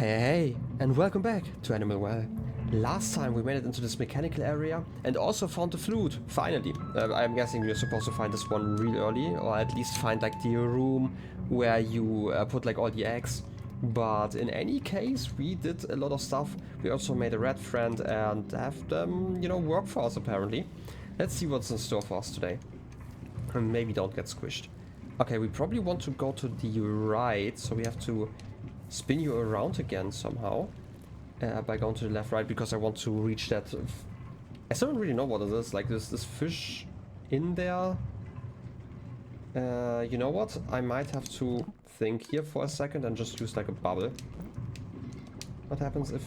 Hey, and welcome back to Animal Well. Last time we made it into this mechanical area and also found the flute, finally. I'm guessing we're supposed to find this one real early, or at least find like the room where you put like all the eggs. But in any case, we did a lot of stuff. We also made a red friend and have them, work for us apparently. Let's see what's in store for us today. And maybe don't get squished. Okay, we probably want to go to the right, so we have to spin you around again somehow by going to the left, right, because I want to reach that. I still don't really know what it is. Like this fish in there. You know what? I might have to think here for a second and just use like a bubble. What happens if?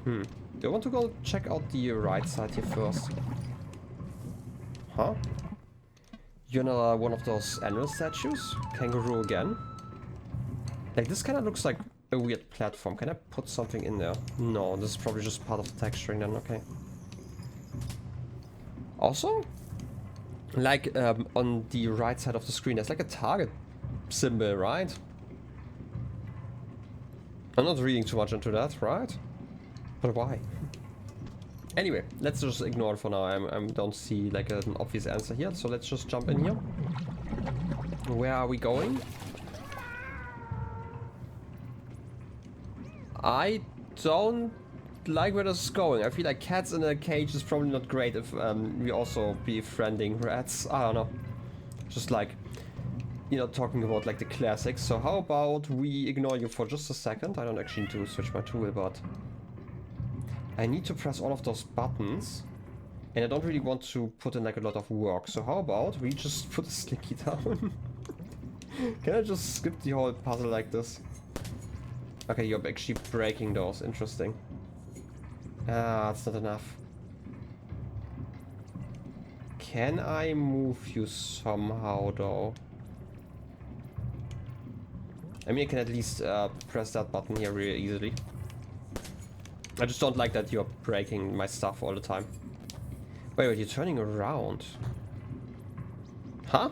Do I want to go check out the right side here first? Huh? You're not one of those animal statues? Kangaroo again? Like, this kind of looks like a weird platform. Can I put something in there? No, this is probably just part of the texturing then, okay. Also, like, on the right side of the screen, there's like a target symbol, right? I'm not reading too much into that, right? But why? Anyway, let's just ignore it for now. I don't see like an obvious answer here, so let's just jump in here. Where are we going? I don't like where this is going. I feel like cats in a cage is probably not great if we also befriending rats. I don't know. Just like, talking about like the classics. So how about we ignore you for just a second? I don't actually need to switch my tool, but I need to press all of those buttons. And I don't really want to put in like a lot of work. So how about we just put a slinky down? Can I just skip the whole puzzle like this? Okay, you're actually breaking those. Interesting. Ah, it's not enough. Can I move you somehow, though? I mean, I can at least press that button here really easily. I just don't like that you're breaking my stuff all the time. Wait, you're turning around. Huh?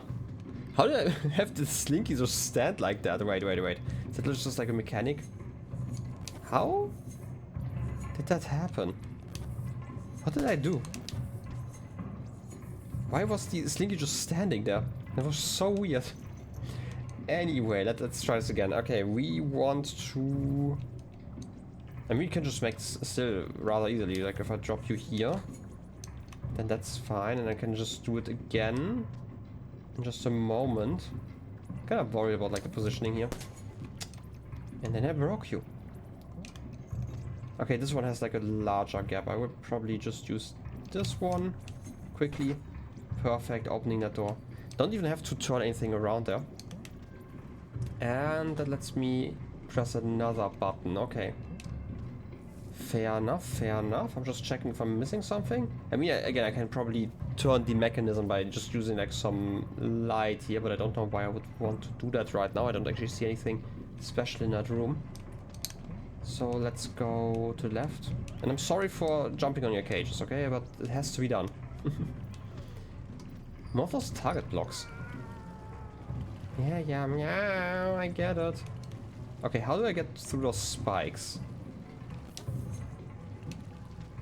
How did I have the slinky just stand like that? Wait. Is that just like a mechanic? How did that happen? What did I do? Why was the slinky just standing there? That was so weird. Anyway, let's try this again. Okay, we want to... I mean, we can just make this still rather easily. Like, if I drop you here, then that's fine. And I can just do it again in just a moment. I'm kind of worried about, like, the positioning here. And then I broke you. Okay, this one has like a larger gap. I would probably just use this one quickly. Perfect, opening that door. Don't even have to turn anything around there. And that lets me press another button. Okay. Fair enough. I'm just checking if I'm missing something. I mean, again, I can probably turn the mechanism by just using like some light here, but I don't know why I would want to do that right now. I don't actually see anything special in that room. So let's go to the left. And I'm sorry for jumping on your cages, okay? But it has to be done. More of those target blocks. Yeah, meow, I get it. Okay, how do I get through those spikes?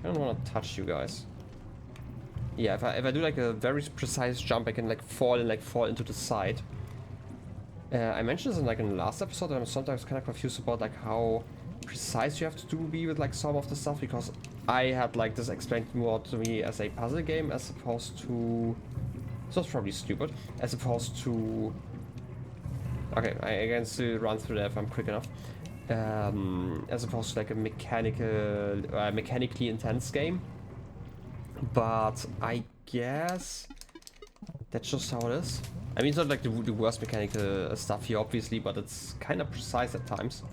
I don't want to touch you guys. Yeah, if I do like a very precise jump, I can like fall into the side. I mentioned this in like in the last episode, and I'm sometimes kind of confused about like how precise you have to be with like some of the stuff, because I had like this explained more to me as a puzzle game as opposed to... So it's probably stupid. As opposed to... Okay, I can still run through that if I'm quick enough. As opposed to like a mechanically intense game. But I guess that's just how it is. I mean, it's not like the worst mechanical stuff here, obviously, but it's kind of precise at times.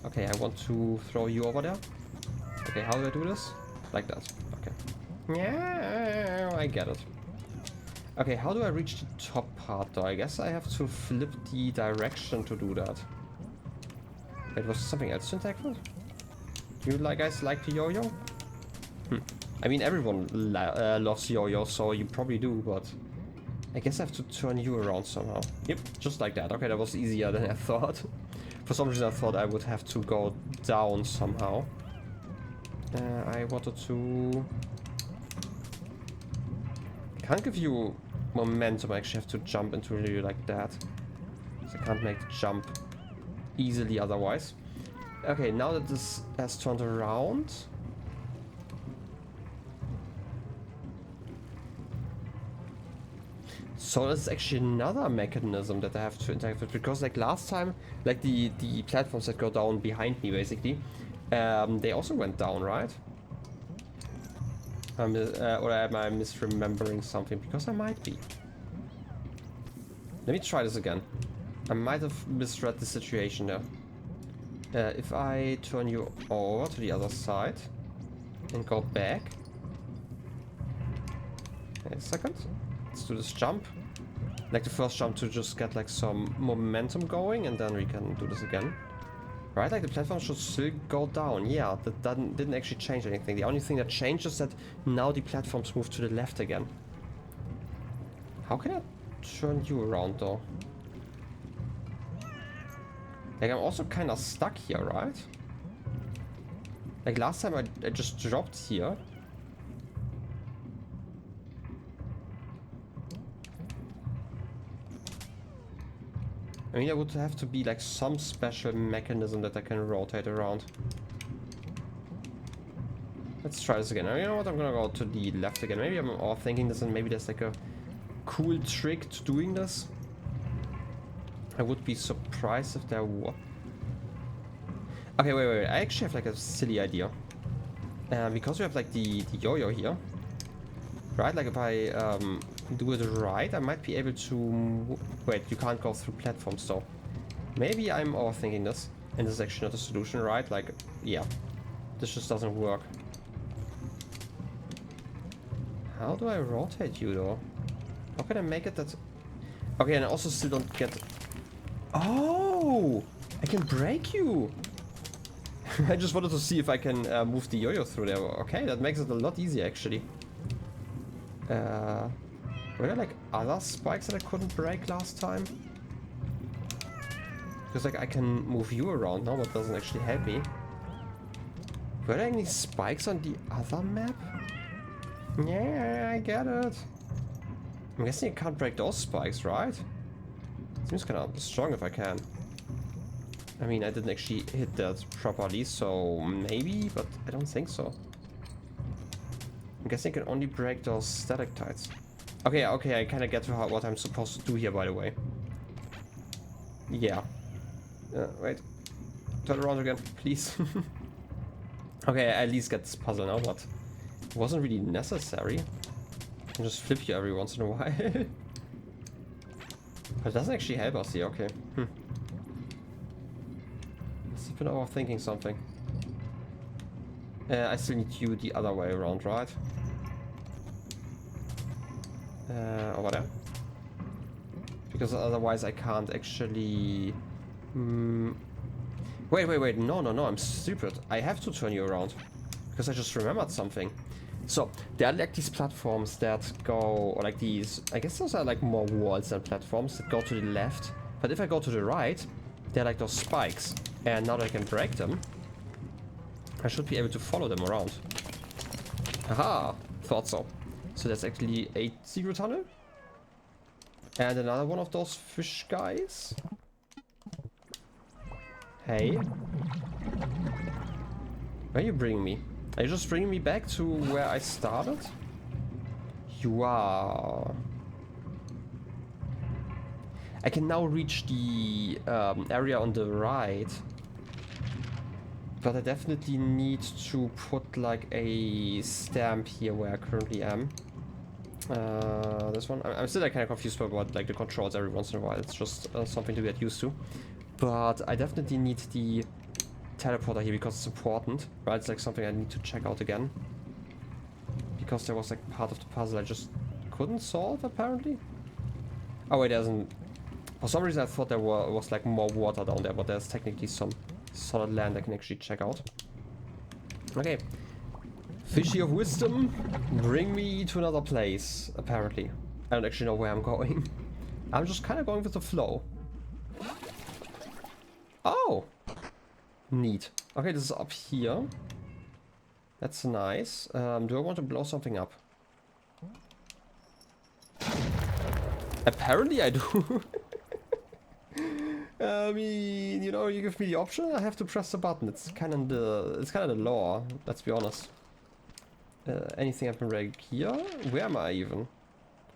Okay, I want to throw you over there. Okay, how do I do this? Like that. Okay. Yeah, I get it. Okay, how do I reach the top part though? I guess I have to flip the direction to do that. Wait, was something else to interact with? You guys like the yo-yo? I mean, everyone loves yo-yo, so you probably do, but I guess I have to turn you around somehow. Yep, just like that. Okay, that was easier than I thought. For some reason I thought I would have to go down somehow. I wanted to... Can't give you momentum, I actually have to jump into really like that. So I can't make the jump easily otherwise. Okay, now that this has turned around... So that's actually another mechanism that I have to interact with, because like last time, like the platforms that go down behind me basically, they also went down, right? Or am I misremembering something? Because I might be. Let me try this again. I might have misread the situation there. If I turn you over to the other side and go back. Wait a second. Let's do this jump. Like the first jump to just get like some momentum going, and then we can do this again. Right, like the platform should still go down. Yeah, that didn't actually change anything. The only thing that changed is that now the platforms move to the left again. How can I turn you around though? Like I'm also kind of stuck here, right? Like last time I just dropped here. I mean, there would have to be like some special mechanism that I can rotate around. Let's try this again. You know what? I'm gonna go to the left again. Maybe I'm all thinking this, and maybe there's like a cool trick to doing this. I would be surprised if there were. Okay, wait. I actually have like a silly idea. Because we have like the yo-yo here, right? Like if I do it right, I might be able to... Wait, you can't go through platforms though. Maybe I'm overthinking this, and this is actually not a solution, right? Like, yeah, this just doesn't work. How do I rotate you though? How can I make it that... Okay, and I also still don't get... Oh! I can break you! I just wanted to see if I can move the yo-yo through there. Okay, that makes it a lot easier actually. Were there like other spikes that I couldn't break last time? Because like I can move you around now, but doesn't actually help me. Were there any spikes on the other map? Yeah, I get it. I'm guessing I can't break those spikes, right? Seems kind of strong if I can. I mean, I didn't actually hit that properly, so maybe, but I don't think so. I'm guessing I can only break those stalactites. Okay, I kind of get to what I'm supposed to do here, by the way. Yeah. Wait. Turn around again, please. Okay, I at least get this puzzle now, but it wasn't really necessary. I can just flip you every once in a while. But it doesn't actually help us here, okay. Must have been overthinking something. I still need you the other way around, right? Over there. Because otherwise I can't actually... Wait, no, I'm stupid. I have to turn you around. Because I just remembered something. So, there are like these platforms that go, or like these, I guess those are like more walls than platforms that go to the left. But if I go to the right, they're like those spikes. And now that I can break them, I should be able to follow them around. Aha! Thought so. So that's actually a secret tunnel. And another one of those fish guys. Hey. Where are you bringing me? Are you just bringing me back to where I started? You are... I can now reach the area on the right. But I definitely need to put like a stamp here where I currently am. This one. I'm still like, kind of confused about like the controls every once in a while. It's just something to get used to. But I definitely need the teleporter here because it's important, right? It's like something I need to check out again. Because there was like part of the puzzle I just couldn't solve apparently. Oh wait, there's an... For some reason I thought there was like more water down there, but there's technically some solid land I can actually check out. Okay. Fishy of Wisdom, bring me to another place, apparently. I don't actually know where I'm going. I'm just kind of going with the flow. Oh! Neat. Okay, this is up here. That's nice. Do I want to blow something up? Apparently I do. I mean, you know, you give me the option, I have to press the button. It's kind of the law, let's be honest. Anything happen right here? Where am I even?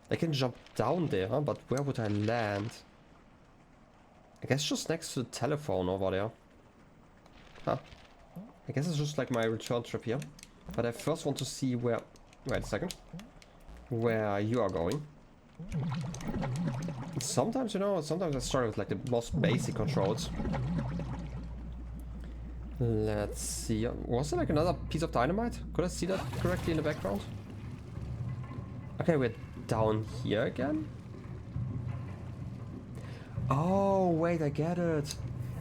I can jump down there, but where would I land? I guess just next to the telephone over there. Huh. I guess it's just like my return trip here. But I first want to see where... Wait a second. Where you are going. Sometimes, you know, sometimes I start with like the most basic controls. Let's see. Was there like another piece of dynamite? Could I see that correctly in the background? Okay, we're down here again. Oh, wait, I get it.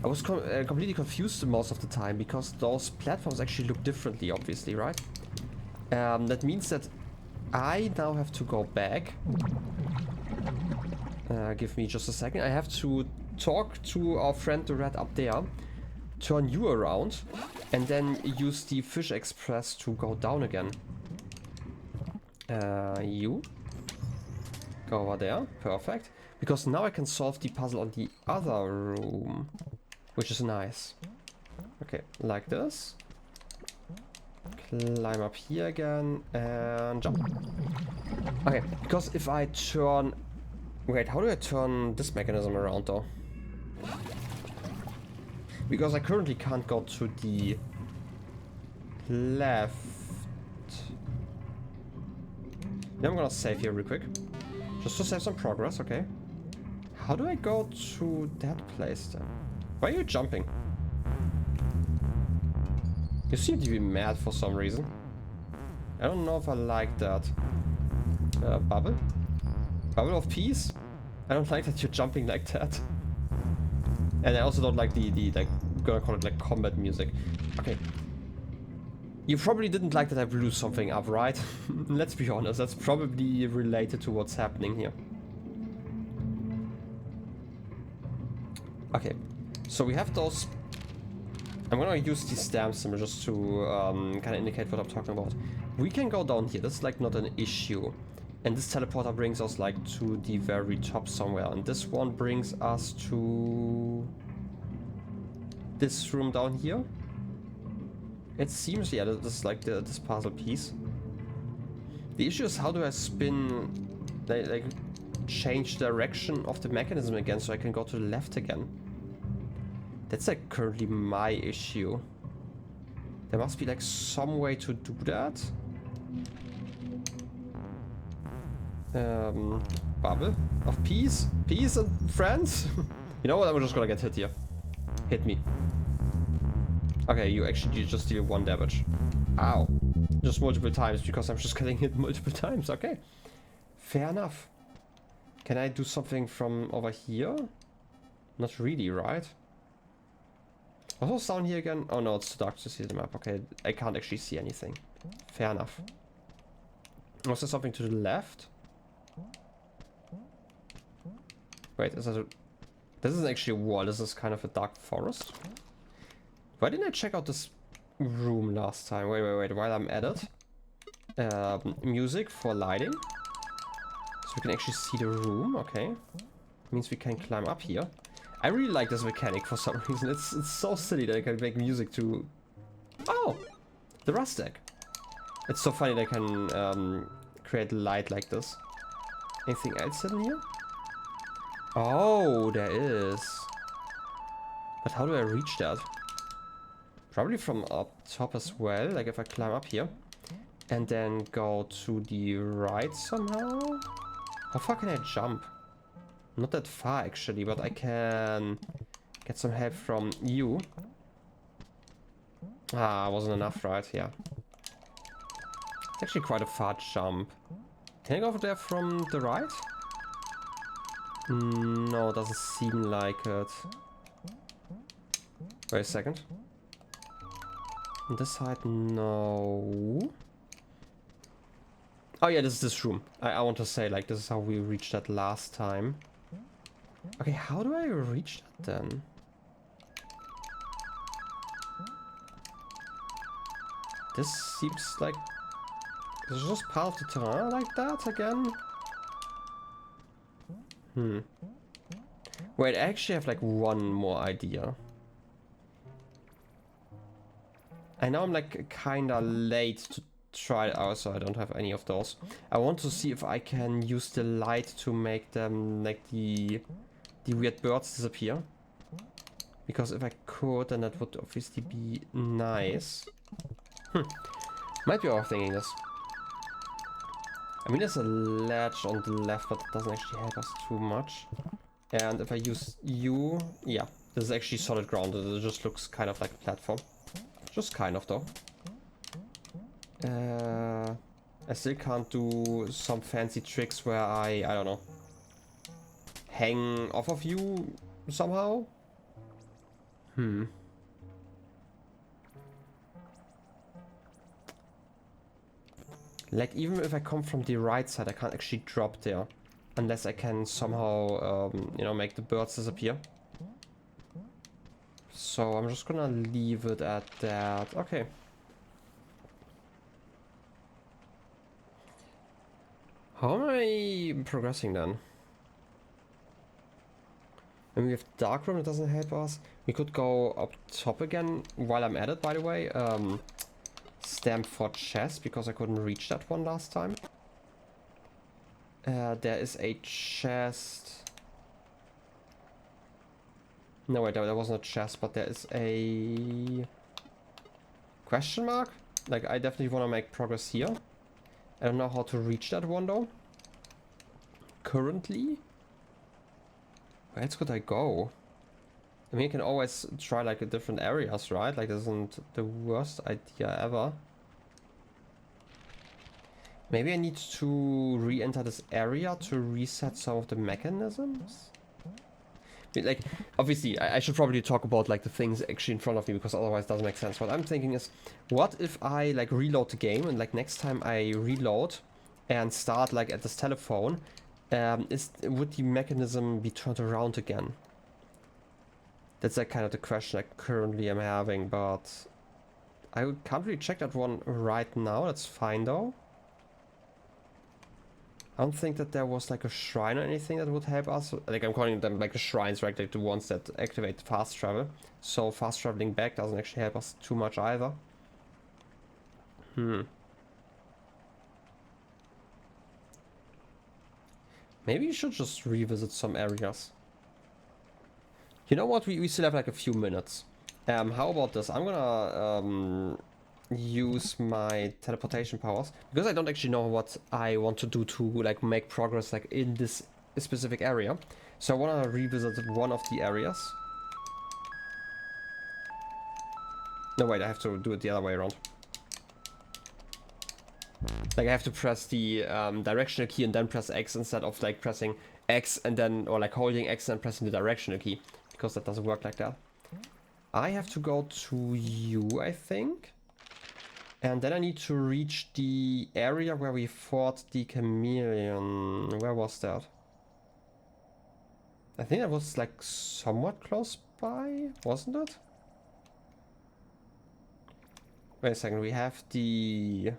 I was completely confused most of the time because those platforms actually look differently, obviously, right? That means that I now have to go back. Give me just a second. I have to talk to our friend the rat up there, turn you around, and then use the fish express to go down again. You go over there. Perfect. Because now I can solve the puzzle on the other room, which is nice. Okay, like this. Climb up here again and jump. Okay, because if I turn... Wait, how do I turn this mechanism around though? Because I currently can't go to the left. Yeah, I'm gonna save here real quick. Just to save some progress, okay. How do I go to that place then? Why are you jumping? You seem to be mad for some reason. I don't know if I like that. Bubble? Bubble of peace? I don't like that you're jumping like that. And I also don't like the like, I'm gonna call it like combat music. Okay. You probably didn't like that I blew something up, right? Let's be honest, that's probably related to what's happening here. Okay, so we have those... I'm gonna use the stamp symbol just to kind of indicate what I'm talking about. We can go down here, that's like not an issue. And this teleporter brings us like to the very top somewhere. And this one brings us to this room down here. It seems, yeah, this is like this puzzle piece. The issue is how do I spin, like change direction of the mechanism again so I can go to the left again. That's like currently my issue. There must be like some way to do that. Bubble of peace? Peace and friends? You know what, I'm just gonna get hit here. Hit me. Okay, you just deal 1 damage. Ow. Just multiple times because I'm just getting hit multiple times, okay. Fair enough. Can I do something from over here? Not really, right? What's down here again? Oh no, it's too dark to see the map. Okay, I can't actually see anything. Fair enough. Was there something to the left? Wait, is that a... This isn't actually a wall, this is kind of a dark forest. Why didn't I check out this room last time? Wait, while I'm at it. Music for lighting. So we can actually see the room, okay. Means we can climb up here. I really like this mechanic for some reason. It's so silly that I can make music to... Oh! The rust deck. It's so funny that I can create light like this. Anything else in here? Oh, there is. But how do I reach that? Probably from up top as well, like if I climb up here. And then go to the right somehow? How far can I jump? Not that far actually, but I can get some help from you. Ah, wasn't enough, right? Yeah. It's actually quite a far jump. Can I go over there from the right? No, doesn't seem like it. Wait a second. On this side, no. Oh yeah, this is this room. I want to say, like, this is how we reached that last time. Okay, how do I reach that then? This seems like... Is it just part of the terrain like that again? Wait, I actually have like one more idea. I know I'm like kinda late to try it out, so I don't have any of those. I want to see if I can use the light to make them like the weird birds disappear. Because if I could, then that would obviously be nice. Might be overthinking this. I mean, there's a ledge on the left, but it doesn't actually help us too much. And if I use you, yeah, this is actually solid ground. It just looks kind of like a platform. Just kind of, though. I still can't do some fancy tricks where I don't know, hang off of you somehow. Like, even if I come from the right side, I can't actually drop there. Unless I can somehow, you know, make the birds disappear. So I'm just gonna leave it at that. Okay. How am I progressing then? And we have dark room, that doesn't help us. We could go up top again while I'm at it, by the way. Stamp for chest, because I couldn't reach that one last time. There is a chest. No, wait, there wasn't a chest, but there is a question mark. Like, I definitely want to make progress here. I don't know how to reach that one though. Currently. Where else could I go? I mean, you can always try like different areas, right? Like, this isn't the worst idea ever. Maybe I need to re-enter this area to reset some of the mechanisms? I mean, like, obviously, I should probably talk about like the things actually in front of me, because otherwise it doesn't make sense. What I'm thinking is, what if I like reload the game, and like next time I reload and start like at this telephone, would the mechanism be turned around again? That's like kind of the question I currently am having, but I can't really check that one right now. That's fine though. I don't think that there was like a shrine or anything that would help us. Like, I'm calling them like the shrines, right? Like the ones that activate fast travel. So fast traveling back doesn't actually help us too much either. Maybe you should just revisit some areas. You know what? We still have like a few minutes. How about this? I'm gonna use my teleportation powers, because I don't actually know what I want to do to like make progress like in this specific area. So I want to revisit one of the areas. No, wait, I have to do it the other way around. Like, I have to press the directional key and then press X instead of like pressing X and then, or like holding X and pressing the directional key, because that doesn't work like that. I have to go to you, I think. And then I need to reach the area where we fought the chameleon. Where was that? I think that was like somewhat close by, wasn't it? Wait a second, we have the...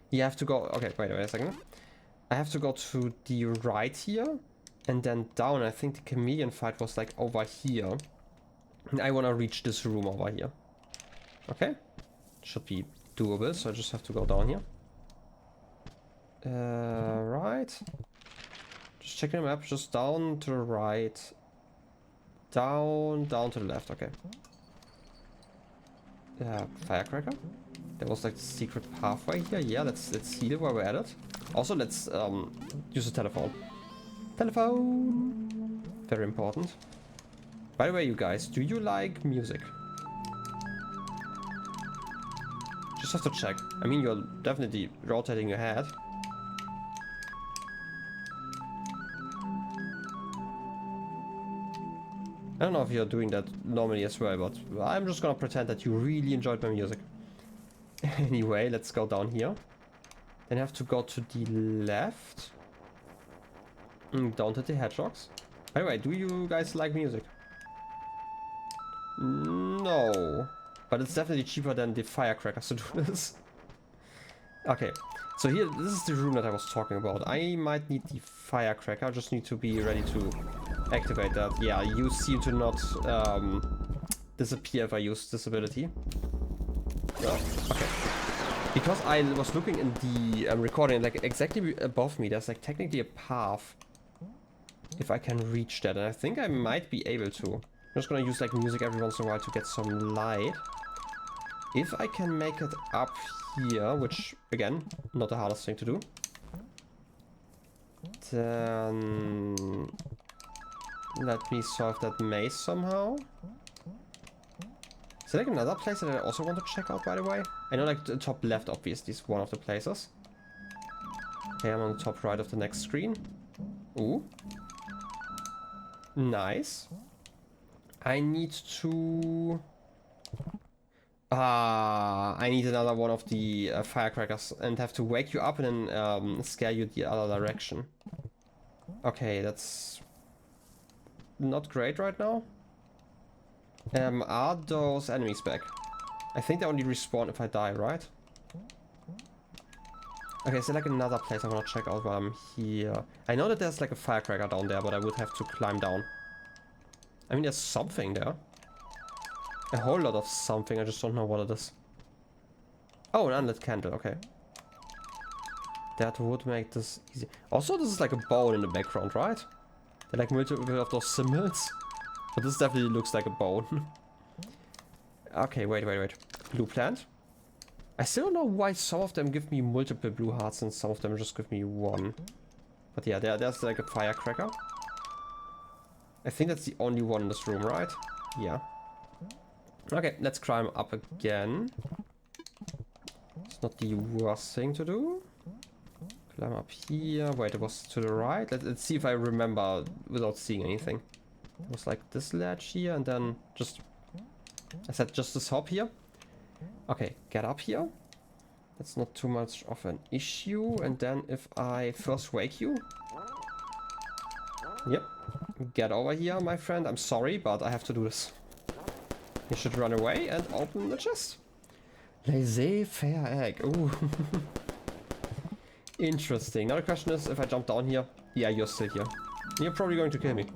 You have to go... Okay, wait a second. I have to go to the right here and then down. I think the chameleon fight was like over here. And I want to reach this room over here. Okay. Should be doable, so I just have to go down here. Right. Just checking the map, just down to the right. Down to the left, okay. Firecracker? There was like the secret pathway here. Yeah, let's heal while we're at it. Also, let's use the telephone. Telephone! Very important. By the way, you guys, do you like music? Just have to check. I mean, you're definitely rotating your head. I don't know if you're doing that normally as well, but I'm just gonna pretend that you really enjoyed my music. Anyway, let's go down here. Then I have to go to the left. Down to the hedgehogs. By the way, do you guys like music? No, know. But it's definitely cheaper than the firecrackers to do this. Okay, so here, this is the room that I was talking about. I might need the firecracker, I just need to be ready to activate that. Yeah, you seem to not disappear if I use this ability. Oh, okay. Because I was looking in the recording, like exactly above me, there's like technically a path. If I can reach that, and I think I might be able to. I'm just gonna use like music every once in a while to get some light. If I can make it up here, which again, not the hardest thing to do, then let me solve that maze somehow. Is there like another place that I also want to check out, by the way? I know like the top left obviously is one of the places. Okay, I'm on the top right of the next screen. Ooh. Nice. I need to... I need another one of the firecrackers and have to wake you up and then scare you the other direction. Okay, that's not great right now. Are those enemies back? I think they only respawn if I die, right? Okay, so like another place I want to check out while I'm here. I know that there's like a firecracker down there, but I would have to climb down. I mean, there's something there. A whole lot of something, I just don't know what it is. Oh, an unlit candle, okay. That would make this easy. Also, this is like a bone in the background, right? They're like multiple of those symbols. But this definitely looks like a bone. Okay, wait. Blue plant. I still don't know why some of them give me multiple blue hearts and some of them just give me one. But yeah, there's like a firecracker. I think that's the only one in this room, right? Yeah. Okay, let's climb up again. It's not the worst thing to do. Climb up here. Wait, it was to the right. Let's see if I remember without seeing anything. It was like this ledge here and then just... I said just this hop here. Okay, get up here. That's not too much of an issue. And then if I first wake you... Yep. Get over here, my friend. I'm sorry, but I have to do this. You should run away and open the chest. Laissez-faire egg. Ooh. Interesting. Now the question is, if I jump down here... Yeah, you're still here. You're probably going to kill me.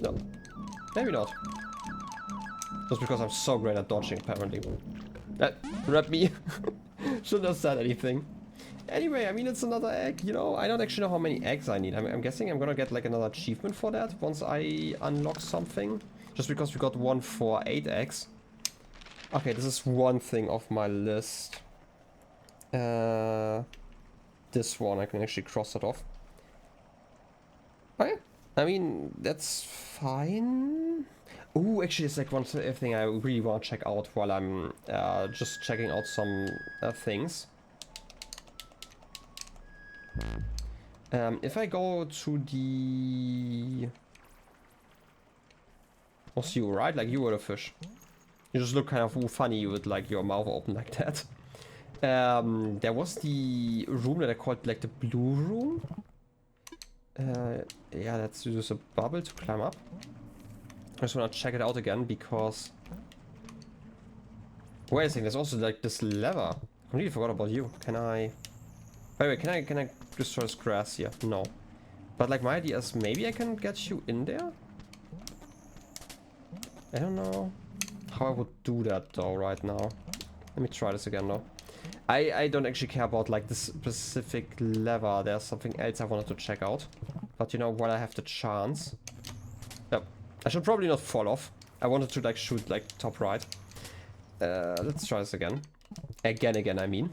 No. Maybe not. Just because I'm so great at dodging, apparently. Grab me. Shouldn't have said anything. Anyway, I mean, it's another egg, you know? I don't actually know how many eggs I need. I'm guessing I'm gonna get like another achievement for that once I unlock something. Just because we got one for 8 eggs. Okay, this is one thing off my list. This one, I can actually cross it off. Okay. I mean, that's fine. Ooh, actually, it's like one thing I really want to check out while I'm just checking out some things. If I go to the... Was you, right? Like you were the fish. You just look kind of funny with like your mouth open like that. There was the room that I called like the blue room. Yeah, let's use a bubble to climb up. I just want to check it out again because... Wait a second, there's also like this lever. I completely forgot about you. Can I... By the way, can I destroy this grass here? No. But like my idea is maybe I can get you in there? I don't know how I would do that though right now. Let me try this again though. I don't actually care about like this specific lever. There's something else I wanted to check out. But you know, while I have the chance... Yep. I should probably not fall off. I wanted to like shoot like top right. Let's try this again. Again, I mean.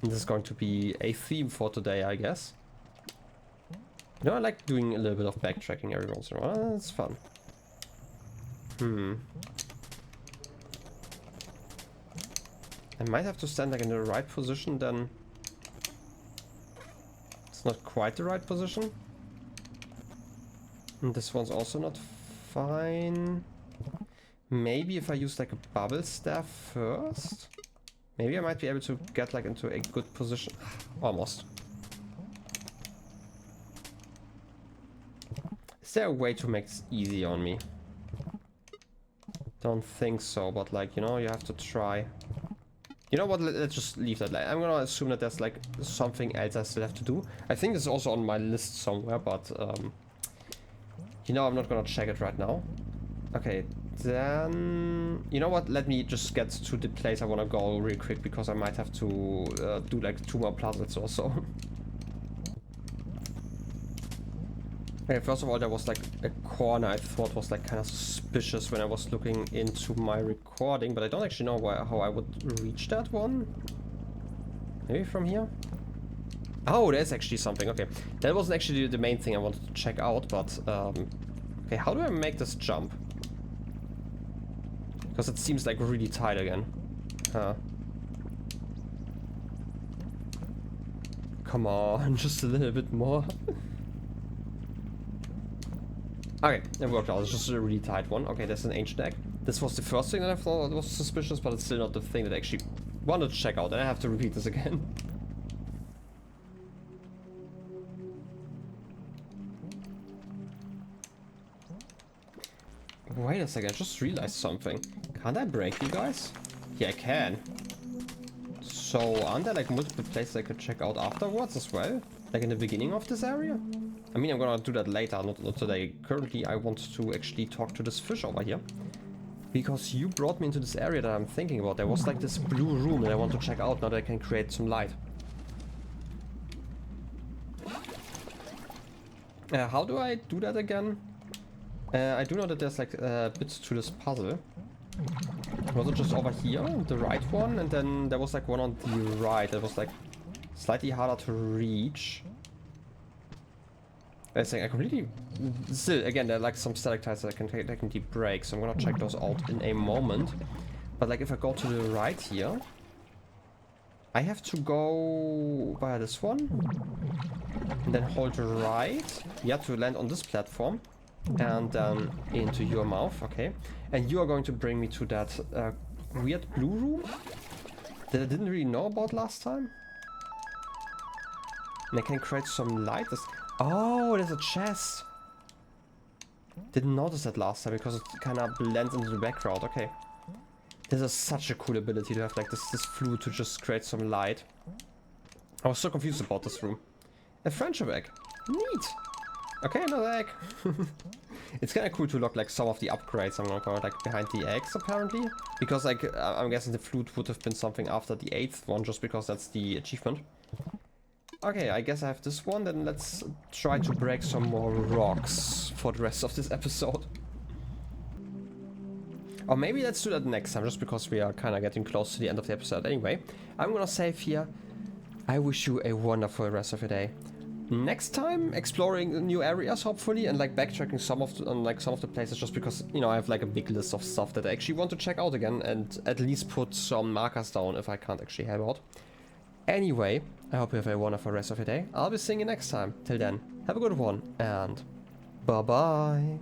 And this is going to be a theme for today, I guess. You know, I like doing a little bit of backtracking every once in a while. It's fun. I might have to stand like in the right position then. It's not quite the right position. And this one's also not fine. Maybe if I use like a bubble staff first. Maybe I might be able to get like into a good position. Almost. Is there a way to make this easy on me? Don't think so, but like, you know, you have to try. You know what, let's just leave that. I'm gonna assume that there's like something else I still have to do. I think it's also on my list somewhere, but you know, I'm not gonna check it right now. Okay, then you know what, let me just get to the place I wanna go real quick, because I might have to do like 2 more puzzles or so. Okay, first of all, there was like a corner I thought was like kind of suspicious when I was looking into my recording, but I don't actually know how I would reach that one. Maybe from here? Oh, there's actually something. Okay, that wasn't actually the main thing I wanted to check out, but okay, how do I make this jump? Because it seems like really tight again. Huh. Come on, just a little bit more. Okay, it worked out. It's just a really tight one. Okay, there's an ancient egg. This was the first thing that I thought was suspicious, but it's still not the thing that I actually wanted to check out. And I have to repeat this again. Wait a second, I just realized something. Can't I break you guys? Yeah, I can. So, aren't there like multiple places I could check out afterwards as well? Like in the beginning of this area? I mean, I'm gonna do that later, not today. Currently, I want to actually talk to this fish over here. Because you brought me into this area that I'm thinking about. There was like this blue room that I want to check out now that I can create some light. How do I do that again? I do know that there's like bits to this puzzle. Was it just over here, the right one? And then there was like one on the right that was like slightly harder to reach. I think I completely... Still, again, there are like some stalactites that I can technically break, so I'm gonna check those out in a moment. But like if I go to the right here, I have to go via this one. And then hold right. Yeah, to land on this platform. And then into your mouth, okay. And you are going to bring me to that weird blue room that I didn't really know about last time. And I can create some light. Oh, there's a chest. Didn't notice that last time because it kind of blends into the background. Okay. This is such a cool ability to have like this fluid to just create some light. I was so confused about this room. A friendship egg. Neat. Okay, another egg. It's kind of cool to look like some of the upgrades I'm gonna call it, like behind the eggs apparently. Because like I'm guessing the flute would have been something after the 8th one just because that's the achievement. Okay, I guess I have this one, then let's try to break some more rocks for the rest of this episode. Or maybe let's do that next time, just because we are kind of getting close to the end of the episode anyway. I'm gonna save here. I wish you a wonderful rest of your day. Next time, exploring new areas, hopefully, and like backtracking some of the places, just because, you know, I have like a big list of stuff that I actually want to check out again, and at least put some markers down if I can't actually help out. Anyway, I hope you have a wonderful rest of your day. I'll be seeing you next time. Till then, have a good one, and bye-bye.